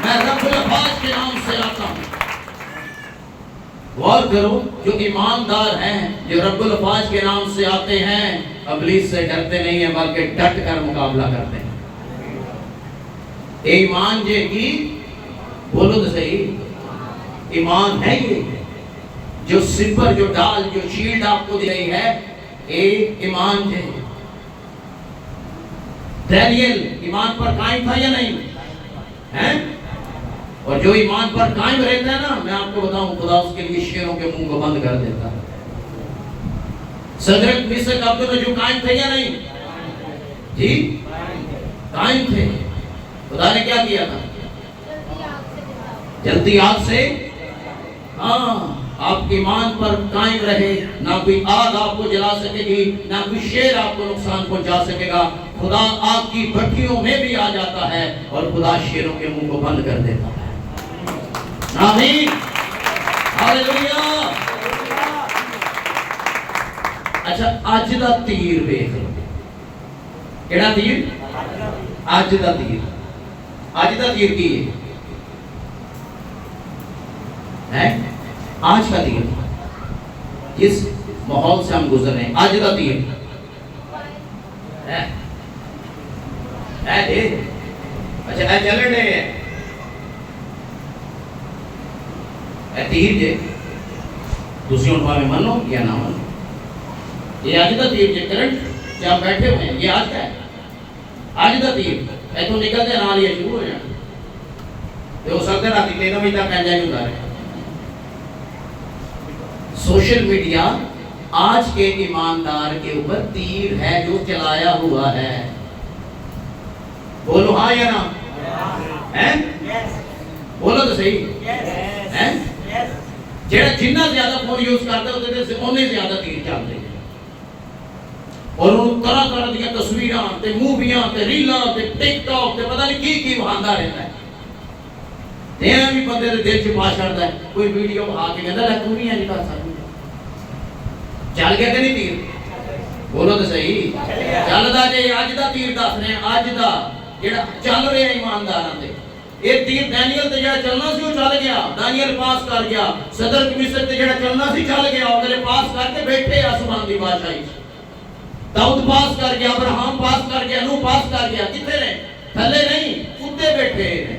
میں رب الفاظ کے نام سے آتا ہوں. غور کرو, جو ایماندار ہیں, جو رب الفاظ کے نام سے آتے ہیں, ابلیس سے ڈرتے نہیں ہیں بلکہ ڈٹ کر مقابلہ کرتے ہیں. ایمان جے کی, بولو تو صحیح, ایمان ہے یہ جو سپر, جو ڈال, جو شیلڈ آپ کو دی گئی ہے, ایمان جے. دانیل ایمان پر قائم تھا یا نہیں ہے؟ اور جو ایمان پر قائم رہتا ہے نا, میں آپ کو بتاؤں خدا اس کے لیے شیروں کے منہ کو بند کر دیتا ہے. صدرک میثاق ابدنگو قائم تھے یا نہیں جی؟ قائم تھے. خدا نے کیا کیا تھا؟ جلدی آگ سے, ہاں آپ کے ایمان پر قائم رہے, نہ کوئی آگ آپ کو جلا سکے گی, نہ کوئی شیر آپ کو نقصان پہنچا سکے گا. خدا آگ کی بھٹیوں میں بھی آ جاتا ہے اور خدا شیروں کے منہ کو بند کر دیتا ہے. آمین. ہاللیلویہ. اچھا اج دا تیر ویکھ لو، کیڑا تیر؟ اج دا تیر. اج دا تیر کی ہے؟ آج کا تیر جس ماحول سے ہم گزر رہے ہیں، آج کا تیر ہے اچھا اے چلن رہے ہیں اے تیر جے دوسری انواع میں منو یا نہ منو، یہ آج کا تیر جے کرنٹ جہاں بیٹھے ہوئے ہیں، یہ آج کا ہے. آج کا تیر اے تو نکلتے نہ لیا شروع ہو جانا، تو ہو سکتا ہے راتی 3 بجے تک انجائی ہوتا رہے. سوشل میڈیا آج کے ایماندار کے اوپر تیر ہے جو چلایا ہوا ہے. بولو ہاں یا نہ؟ بولو تو صحیح. جہاں جنہ زیادہ فون یوز کرتے ہوتے تھے انہیں زیادہ تیر چلتے ہیں، اور انہوں طرح طرح دیا تصویراں تے موویاں تے ریلاں تے ٹک ٹاک تے پتہ نہیں کی بہاندا رہتا ہے. یہ بھی بندے دے دل چ پا چھڑدا ہے. کوئی ویڈیو بہا کے کہندا ہے تو نہیں اج کر سکدا، چل گیا کہ نہیں تیر؟ بولو تو صحیح. چلدا جے اج دا تیر دس رہے ہیں، اج دا جڑا چل رہا ہے ایمانداراں تے یہ تیر دانیل تے جڑا چلنا سی وہ چل گیا، دانیل پاس کر گیا. صدر مصر تے جڑا چلنا سی چل گیا، اگلے پاس کر کے بیٹھے آسمان دی بادشاہی. داؤد پاس کر گیا، ابراہیم پاس کر گیا، نوح پاس کر گیا. کتنے رہے؟ تھلے نہیں، اوتے بیٹھے ہیں.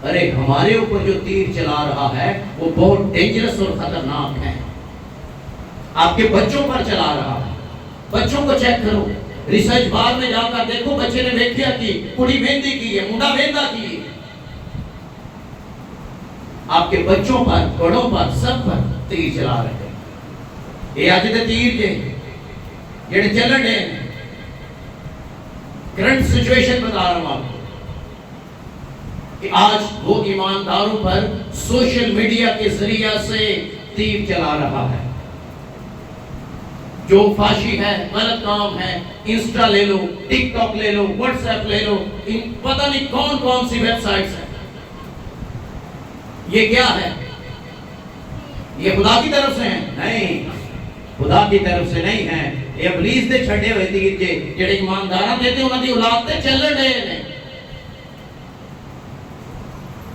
ارے ہمارے اوپر جو تیر چلا رہا ہے وہ بہت ڈینجرس اور خطرناک ہے. آپ کے بچوں پر چلا رہا ہے. بچوں کو چیک کرو، ریسرچ بار میں جا کر دیکھو بچے نے ویکھیا کی، کڑی مہندی کی ہے، منڈا مہندا کی ہے. آپ کے بچوں پر، بڑوں پر، سب پر تیر چلا رہے ہیں. یہ اج دے تیر جے جڑے چلن دے کرنٹ سچویشن بتا رہا ہوں آپ کو کہ آج وہ ایمانداروں پر سوشل میڈیا کے ذریعہ سے تیر چلا رہا ہے. جو فاشی ہے، غلط کام ہے، انسٹا لے لو، ٹک ٹاک لے لو، واٹس ایپ لے لو، پتہ نہیں کون کون سی ویب سائٹس ہیں. یہ کیا ہے؟ یہ خدا کی طرف سے ہیں؟ نہیں، خدا کی طرف سے نہیں ہیں. یہ ابلیس دے چھڑے ہوئے تیر جڑے ایمانداراں دیتے انہاں دی اولاد تے چلن دے نے.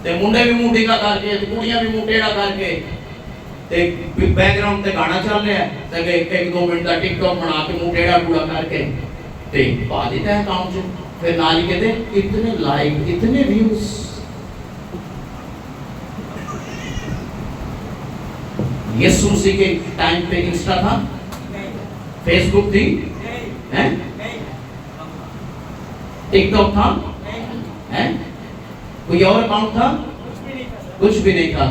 تے منڈے بھی منہ ڈیگا کر کے، کڑیاں بھی منہ ٹیڑھا کر کے، تے بیک گراؤنڈ تے گانا چل رہا ہے تے ایک دو منٹ دا ٹک ٹاک بنا کے منہ ٹیڑھا ٹوڑا کر کے تے پا دیتا ہے اکاؤنٹ سے. پھر نال ہی کہتے اتنے لائک، اتنے ویوز. یسوع مسیح کے ٹائم پہ انسٹا تھا، فیس بک تھی، ٹک ٹاک تھا، کوئی اور اکاؤنٹ تھا؟ کچھ بھی نہیں تھا.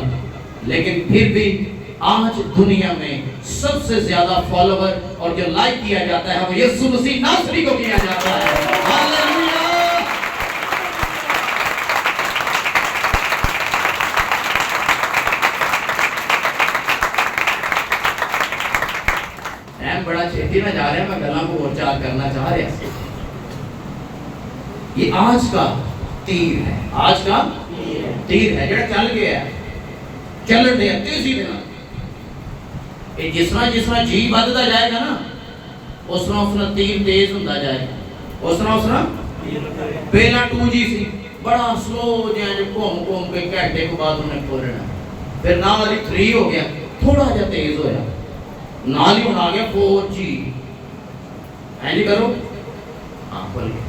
لیکن پھر بھی آج دنیا میں سب سے زیادہ فالوور اور جو لائک کیا جاتا ہے وہ یسوع مسیح ناصری کو کیا جاتا ہے. ہاللویا. بڑا چھیتی میں جا رہا ہے، میں گلاں کو اور چار کرنا چاہ رہا ہوں. یہ آج کا تیر ہے، آج کا تیر ہے جڑا چل گیا ہے، چلن دے تیزی دے نال. یہ جس طرح جی بدتا جائے گا نا اس طرح تیر تیز ہوتا جائے گا. اس طرح پہلا 2G سی بڑا سلو جائے گھوم کے گھنٹے کو بعد انہیں کھولنا. پھر نال ہی 3 ہو گیا، تھوڑا جا تیز ہویا، نال ہی آ گیا 4G. اینی کرو ہاں کھل گیا.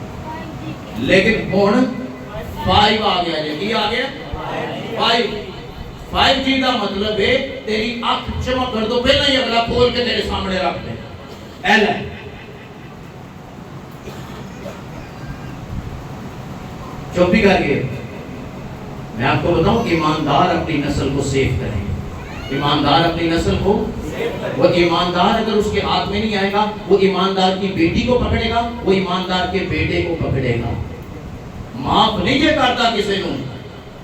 لیکن ہن 5 آ گیا. جی آ گیا 5G کا مطلب ہے تیری آنکھ چمک کر دو پہلے ہی اگلا کھول کے تیرے سامنے رکھ دے. ایل ہے چوپی کر کے. میں آپ کو بتاؤں ایماندار اپنی نسل کو سیو کریں. ایماندار اپنی نسل کو، وہ ایماندار اگر اس کے ہاتھ میں نہیں آئے گا وہ ایماندار کی بیٹی کو پکڑے گا، وہ ایماندار کے بیٹے کو پکڑے گا. معاف نہیں یہ کرتا کسی کو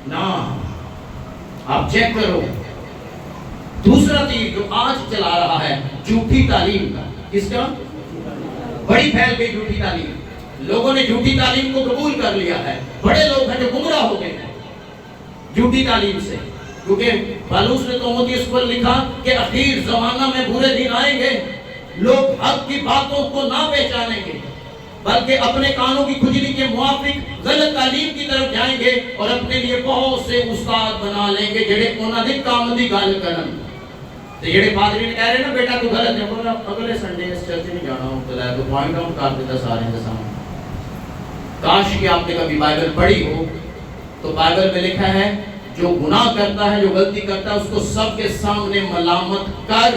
نا. آپ چیک کرو. دوسرا تیر جو آج چلا رہا ہے جھوٹی تعلیم کا. کس کا؟ بڑی پھیل گئی جھوٹی تعلیم. لوگوں نے جھوٹی تعلیم کو قبول کر لیا ہے. بڑے لوگ ہیں جو گمراہ ہو گئے ہیں جھوٹی تعلیم سے. کیونکہ پالوس نے تیموتھیوس کو لکھا کہ اخیر زمانہ میں برے دن آئیں گے لوگ حق کی باتوں کو نہ پہچانیں گے بلکہ اپنے کانوں کی کھجلی کے موافق غلط تعلیم کی طرف جائیں گے اور اپنے لیے بہت سے استاد بنا لیں گے جڑے انہاں دی کام دی گل کرن تے جڑے پادری نے کہہ رہے نا بیٹا تو غلط ہے بولا اگلے سنڈے اس چرچ میں جانا ہوتا ہے تو پوائنٹ آؤٹ کر دیتا سارے کے سامنے. کاش کہ آپ نے کبھی بائبل پڑھی ہو تو بائبل میں لکھا ہے جو گناہ کرتا ہے جو غلطی کرتا ہے اس کو سب کے سامنے ملامت کر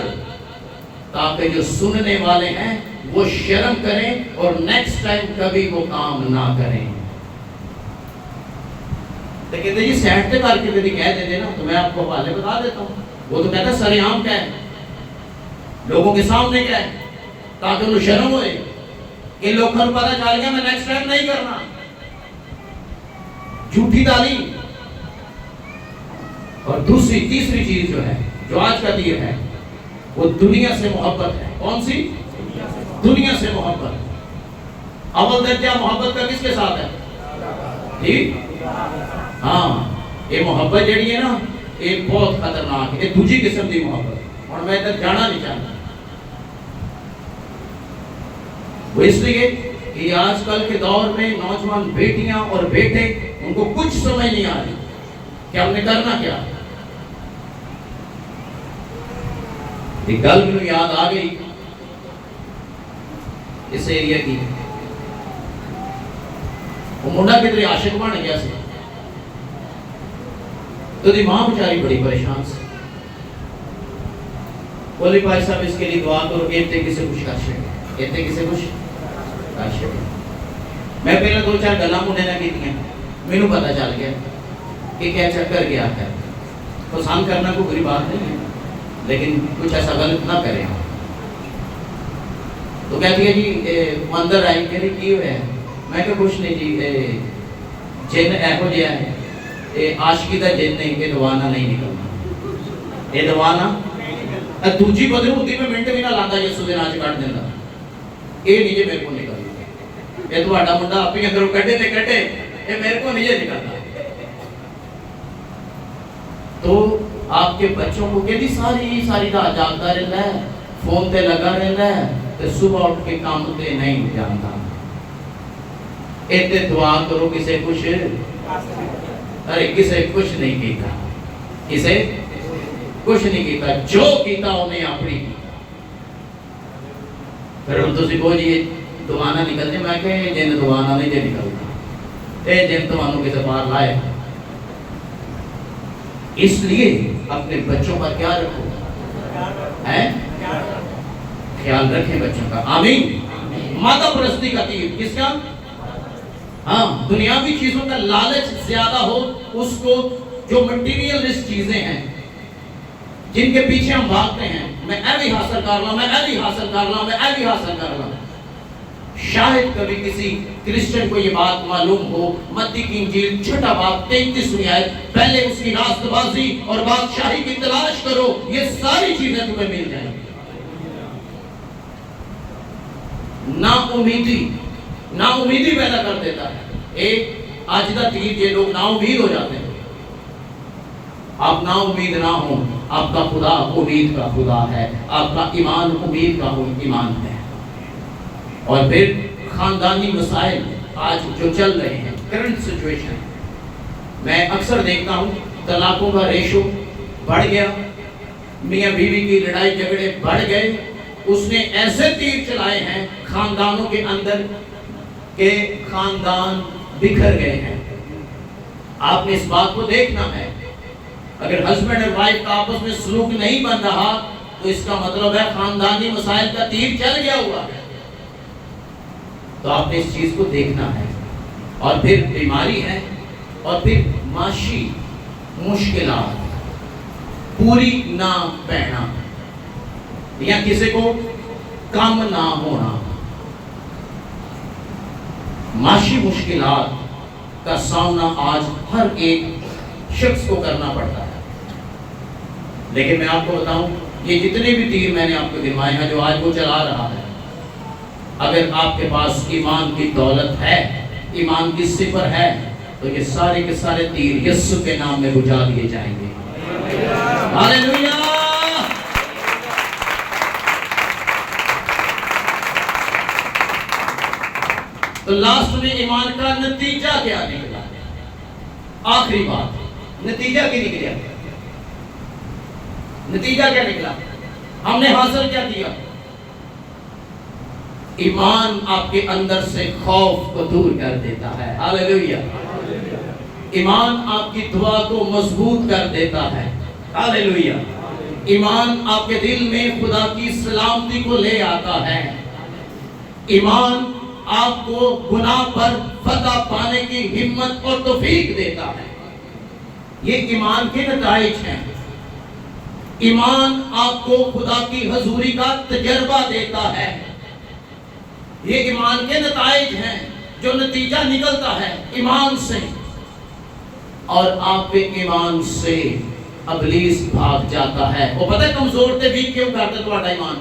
تاکہ جو سننے والے ہیں وہ شرم کریں اور نیکسٹ ٹائم کبھی وہ کام نہ کریں. تو کہتے جی سیٹ تے کر کے کبھی کہہ دیتے نا تو میں آپ کو حوالے بتا دیتا ہوں. وہ تو کہتا ہے سر عام کیا ہے لوگوں کے سامنے کیا ہے تاکہ انہوں شرم ہوئے کہ لوگوں کو پتہ چل گیا میں نیکسٹ ٹائم نہیں کرنا. جھوٹی تعلیم. اور دوسری تیسری چیز جو ہے جو آج کا تیر ہے وہ دنیا سے محبت ہے. کون سی؟ دنیا سے محبت. اول درجہ محبت کا کس کے ساتھ ہے؟ ٹھیک ہاں یہ محبت جڑی ہے نا یہ بہت خطرناک ہے. یہ دوسری قسم کی محبت اور میں ادھر جانا نہیں چاہتا. وہ اس لیے کہ آج کل کے دور میں نوجوان بیٹیاں اور بیٹے ان کو کچھ سمجھ نہیں آ رہی کہ ہم نے کرنا کیا. ایک گل مجھے یاد آ گئی اس ایریا کی. وہ منڈا کدھر عاشق بن گیا سی تو دی ماں بیچاری بڑی پریشان سی. بولی بھائی صاحب اس کے لیے دعا کرو ایتے کسے کچھ کر شکے ایتے کسے کچھ کر شکے. میں پہلے دو چار گلاں منڈے نہ کیتیاں مینوں پتہ چل گیا کہ کیا چکر گیا ہے. پسند کرنا کوئی بری بات نہیں ہے لیکن کچھ ایسا غلط نہ کریں. تو کہتی ہے جی اندر آئی کہ کی ہوا ہے. میں کہ کچھ نہیں جی جن ایہو جہا ہے عاشقی دا جن نہیں کہ دوانا نہیں نکلنا. یہ دوانا دوجی بدرو ہوتی میں منٹ بھی نہ لاتا یسو دے ناچ کٹ دینا. یہ نہیں جی میرے کو نکلنا. یہ تہاڈا منڈا آپ ہی اندروں کڈے تے کڈے یہ میرے کو نہیں نکلنا. تو آپ کے بچوں کو کہتی ساری رات جاگتا رہتا ہے فون تے لگا رہتا ہے تو صبح اٹھ کے کام تے نہیں جانتا. ایتے دعا کرو کسے کچھ ارے کسے کچھ نہیں کیتا کسے کچھ نہیں کیتا جو کیتا انہیں اپنی. پھر ہم تو سکھو جی دعانا نکلتے. میں کہ جن دعانا نہیں جے نکلتا اے جن تمہانوں کسے پار لائے. اس لیے اپنے بچوں کا کیا رکھو خیال رکھیں بچوں کا. آمین. مادہ پرستی کا تیر کس کا؟ ہاں دنیاوی چیزوں کا لالچ زیادہ ہو اس کو جو مٹیریلسٹ چیزیں ہیں جن کے پیچھے ہم بھاگتے ہیں. میں اے بھی حاصل کر لوں میں اے بھی حاصل کر لوں میں اے بھی حاصل کر لوں. شاید کبھی کسی کرسچن کو یہ بات معلوم ہو. متی کی انجیل چھٹا باب 33 آیت پہلے اس کی راست بازی اور بادشاہی کی تلاش کرو یہ ساری چیزیں تمہیں مل جائیں گی. نا امیدی پیدا کر دیتا ہے. ایک آج دا تیر یہ لوگ نا امید ہو جاتے ہیں. آپ نا امید نہ ہوں. آپ کا خدا امید کا خدا ہے. آپ کا ایمان امید کا ایمان ہے. اور پھر خاندانی مسائل آج جو چل رہے ہیں کرنٹ سچویشن میں اکثر دیکھتا ہوں طلاقوں کا ریشو بڑھ گیا. میاں بیوی کی لڑائی جھگڑے بڑھ گئے. اس نے ایسے تیر چلائے ہیں خاندانوں کے اندر کہ خاندان بکھر گئے ہیں. آپ نے اس بات کو دیکھنا ہے. اگر ہسبینڈ اور وائف کا آپس میں سلوک نہیں بن رہا تو اس کا مطلب ہے خاندانی مسائل کا تیر چل گیا ہوا ہے. تو آپ نے اس چیز کو دیکھنا ہے. اور پھر بیماری ہے اور پھر معاشی مشکلات پوری نہ پہنا یا کسی کو کم نہ ہونا. معاشی مشکلات کا سامنا آج ہر ایک شخص کو کرنا پڑتا ہے. لیکن میں آپ کو بتاؤں یہ جتنے بھی تیر میں نے آپ کو گنوائے ہیں جو آج وہ چلا رہا ہے اگر آپ کے پاس ایمان کی دولت ہے ایمان کی صفر ہے تو یہ سارے کے سارے تیر یسوع کے نام میں بجھا دیے جائیں گے. ہاللیلویہ. تو لاسٹ میں ایمان کا نتیجہ کیا نکلا؟ آخری بات، نتیجہ کی نکلا؟ نتیجہ کیا نکلا؟ ہم نے حاصل کیا کیا؟ ایمان آپ کے اندر سے خوف کو دور کر دیتا ہے۔ ہاللیلویہ۔ ایمان آپ کی دعا کو مضبوط کر دیتا ہے۔ ہاللیلویہ۔ ایمان آپ کے دل میں خدا کی سلامتی کو لے آتا ہے۔ ایمان آپ کو گناہ پر فتح پانے کی ہمت اور توفیق دیتا ہے۔ یہ ایمان کے نتائج ہیں۔ ایمان آپ کو خدا کی حضوری کا تجربہ دیتا ہے۔ یہ ایمان کے نتائج ہیں جو نتیجہ نکلتا ہے ایمان سے، اور آپ کے ایمان سے ابلیس بھاگ جاتا ہے۔ وہ پتہ ہے کمزور تے بھی کیوں کرتے تھوڑا ایمان؟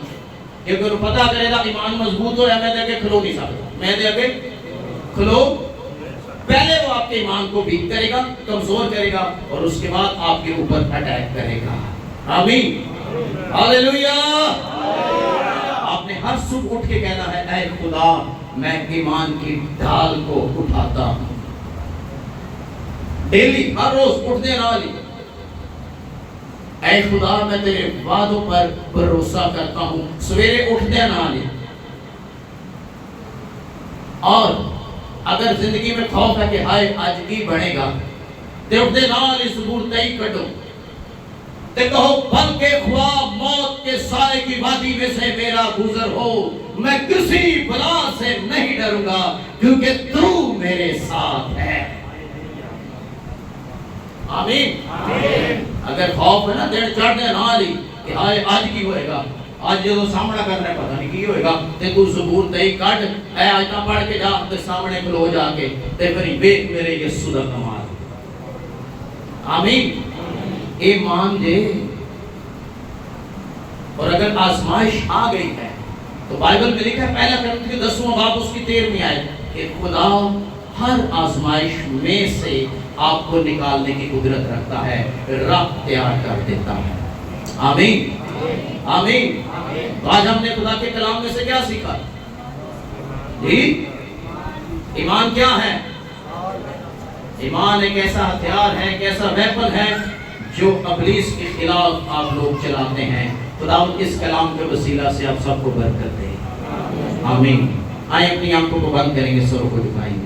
کیونکہ وہ پتہ کرے گا ایمان مضبوط ہو رہا ہے، میں دے کے کھلو نہیں سکتا، میں دے کے کھلو۔ پہلے وہ آپ کے ایمان کو ویک کرے گا، کمزور کرے گا، اور اس کے بعد آپ کے اوپر اٹیک کرے گا۔ آمین، ہاللیلویہ۔ آپ نے ہر صبح اٹھ کے کہنا ہے، اے خدا میں ایمان کی ڈھال کو اٹھاتا ہوں۔ ڈیلی، ہر روز اٹھنے والی، اے خدا میں تیرے وعدوں پر بھروسہ کرتا ہوں۔ سویرے اٹھنے والی، اور اگر زندگی میں خوف ہے کہ ہائے آج کی بڑھے گا، تے اٹھنے والی زبور تئی کٹو، تے کہو بلکہ خواہ موت کے سائے کی وادی میں سے میرا گزر ہو، میں کسی بلا سے نہیں ڈروں گا کیونکہ تو میرے ساتھ ہے۔ آمین۔ اگر خوف ہے نا دن چڑھنے نہ لی کہ ہائے آج کی ہوئے گا، آج جو سامنا کرنا ہے پتہ نہیں کی ہوئے گا، تے تو زبور تئی کٹ، اے آیتاں پڑھ کے جا تے سامنے کھلو جا کے، تے پھر ویکھ میرے یسوع دا کمال۔ آمین۔ ایمان دے۔ اور اگر آزمائش آ گئی ہے تو بائبل میں لکھا ہے پہلا کرنتی 10واں باب اس کی 13ویں آیت کہ خدا ہر آزمائش میں سے آپ کو نکالنے کی قدرت رکھتا ہے، راہ تیار کر دیتا ہے۔ آمین، آمین۔ تو آج ہم نے خدا کے کلام میں سے کیا سیکھا؟ جی، ایمان کیا ہے؟ ایمان ایک ایسا ہتھیار ہے، ایک ایسا ویپن ہے جو ابلیس کے خلاف آپ لوگ چلاتے ہیں۔ خداوند اس کلام کے وسیلہ سے آپ سب کو برکت دے۔ آمین۔ آئیں اپنی آنکھوں کو بند کریں گے، سروں کو جھکائیں گے۔